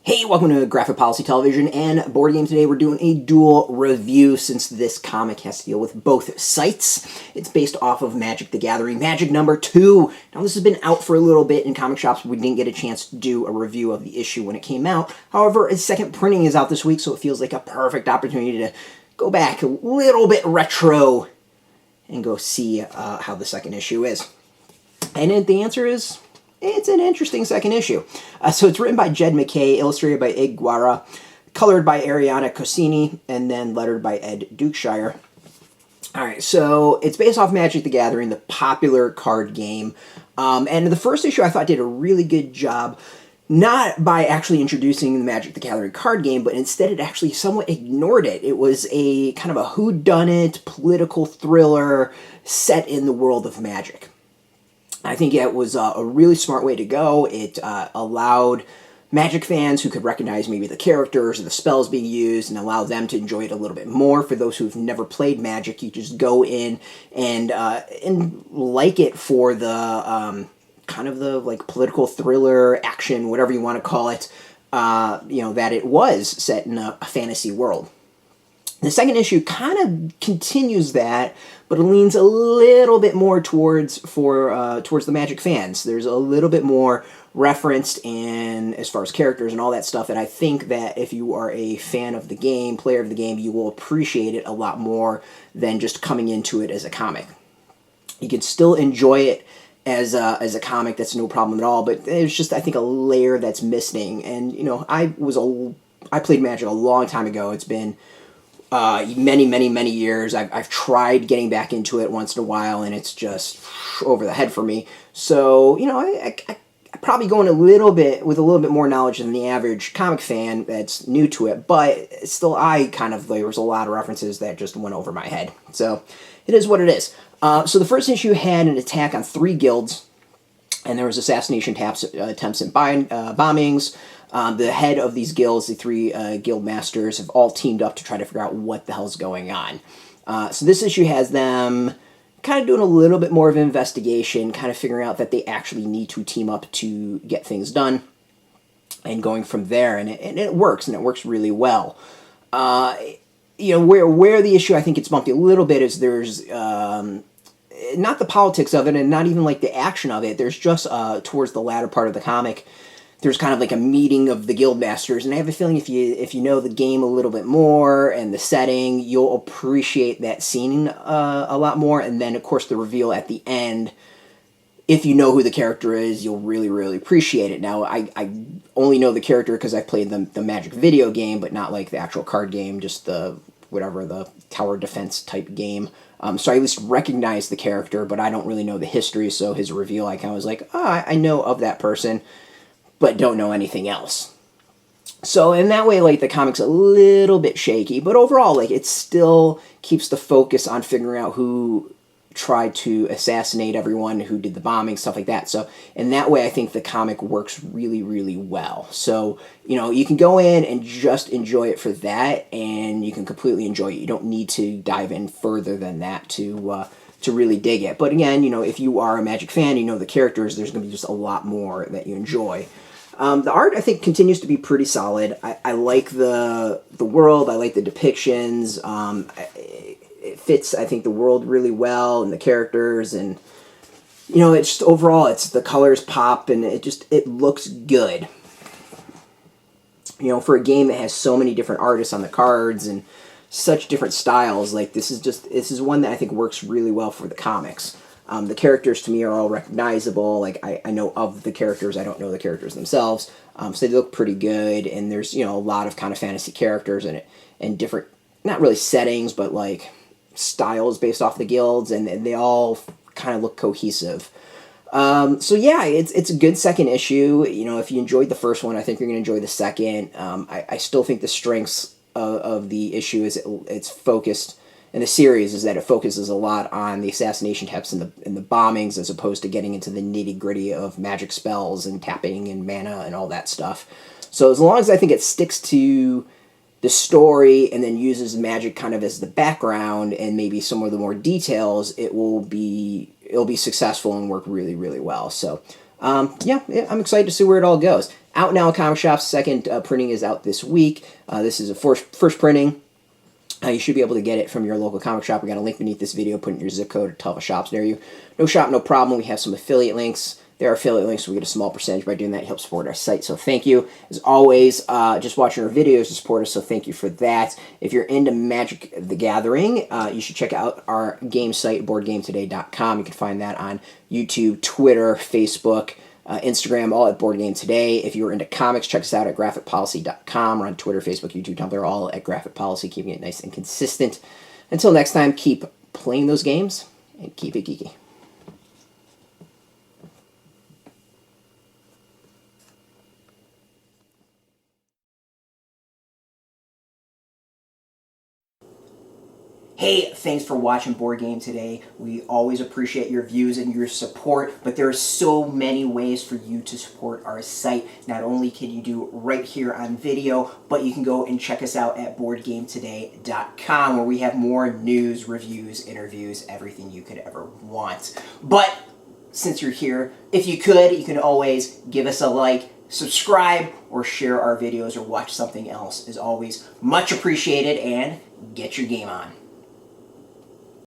Hey, welcome to Graphic Policy Television and Board Game. Today we're doing a dual review since this comic has to deal with both sites. It's based off of Magic the Gathering, Magic number 2. Now this has been out for a little bit in comic shops. We didn't get a chance to do a review of the issue when it came out. However, its second printing is out this week, so it feels like a perfect opportunity to go back a little bit retro and go see how the second issue is. And the answer is, it's an interesting second issue. So it's written by Jed MacKay, illustrated by Guara, colored by Arianna Consonni, and then lettered by Dukeshire. Alright, so it's based off Magic the Gathering, the popular card game. And the first issue I thought did a really good job, not by actually introducing the Magic the Gathering card game, but instead it actually somewhat ignored it. It was a kind of a whodunit political thriller set in the world of Magic. I think it was a really smart way to go. It allowed Magic fans who could recognize maybe the characters or the spells being used and allow them to enjoy it a little bit more. For those who've never played Magic, you just go in and like it for the kind of the like political thriller, action, whatever you want to call it, that it was set in a fantasy world. The second issue kind of continues that, but it leans a little bit more towards the Magic fans. There's a little bit more referenced in as far as characters and all that stuff, and I think that if you are a fan of the game, player of the game, you will appreciate it a lot more than just coming into it as a comic. You can still enjoy it as a comic, that's no problem at all, but there's just, I think, a layer that's missing. And, I played Magic a long time ago. It's been many years. I've tried getting back into it once in a while, and it's just over the head for me. So, I probably go in with a little bit more knowledge than the average comic fan that's new to it, but still there was a lot of references that just went over my head. So, it is what it is. So the first issue had an attack on 3 guilds, and there was assassination attempts and bombings. The head of these guilds, the 3 guild masters, have all teamed up to try to figure out what the hell's going on. So this issue has them kind of doing a little bit more of an investigation, kind of figuring out that they actually need to team up to get things done, and going from there. And it works, and it works really well. Where the issue I think gets bumpy a little bit is there's not the politics of it, and not even like the action of it. There's just towards the latter part of the comic, there's kind of like a meeting of the guild masters, and I have a feeling if you know the game a little bit more and the setting, you'll appreciate that scene a lot more. And then of course the reveal at the end, if you know who the character is, you'll really appreciate it. Now I only know the character because I played the Magic video game, but not like the actual card game, just the tower defense type game. So I at least recognize the character, but I don't really know the history. So his reveal, I kind of was like, I know of that person, but don't know anything else. So in that way, like, the comic's a little bit shaky, but overall, like, it still keeps the focus on figuring out who tried to assassinate everyone, who did the bombing, stuff like that. So in that way, I think the comic works really well. So, you can go in and just enjoy it for that, and you can completely enjoy it. You don't need to dive in further than that to really dig it. But again, if you are a Magic fan, you know the characters, there's going to be just a lot more that you enjoy. The art, I think, continues to be pretty solid. I like the world. I like the depictions. It fits, I think, the world really well, and the characters, and it's just overall, the colors pop, and it looks good. For a game that has so many different artists on the cards and such different styles, like this is one that I think works really well for the comics. The characters to me are all recognizable. Like, I know of the characters, I don't know the characters themselves. So they look pretty good, and there's a lot of kind of fantasy characters in it, and different, not really settings, but like styles based off the guilds, and they all kind of look cohesive. So yeah, it's a good second issue. If you enjoyed the first one, I think you're going to enjoy the second. I still think the strengths of the issue is it's focused, in the series, is that it focuses a lot on the assassination attempts and the bombings, as opposed to getting into the nitty-gritty of magic spells and tapping and mana and all that stuff. So as long as I think it sticks to the story and then uses magic kind of as the background and maybe some of the more details, it'll be successful and work really well. So yeah, I'm excited to see where it all goes. out now in comic shops. Second printing is out this week. This is a first printing. You should be able to get it from your local comic shop. We got a link beneath this video. Put in your zip code or tell the shops near you. No shop, no problem. We have some affiliate links. There are affiliate links, so we get a small percentage by doing that. It helps support our site, so thank you. As always, just watching our videos to support us, so thank you for that. If you're into Magic the Gathering, you should check out our game site, boardgametoday.com. You can find that on YouTube, Twitter, Facebook, Instagram, all at Board Game Today. If you're into comics, check us out at graphicpolicy.com. We're on Twitter, Facebook, YouTube, Tumblr, all at Graphic Policy, keeping it nice and consistent. Until next time, keep playing those games and keep it geeky. Hey, thanks for watching Board Game Today. We always appreciate your views and your support, but there are so many ways for you to support our site. Not only can you do right here on video, but you can go and check us out at boardgametoday.com, where we have more news, reviews, interviews, everything you could ever want. But since you're here, if you could, you can always give us a like, subscribe, or share our videos or watch something else. Is always much appreciated, and get your game on.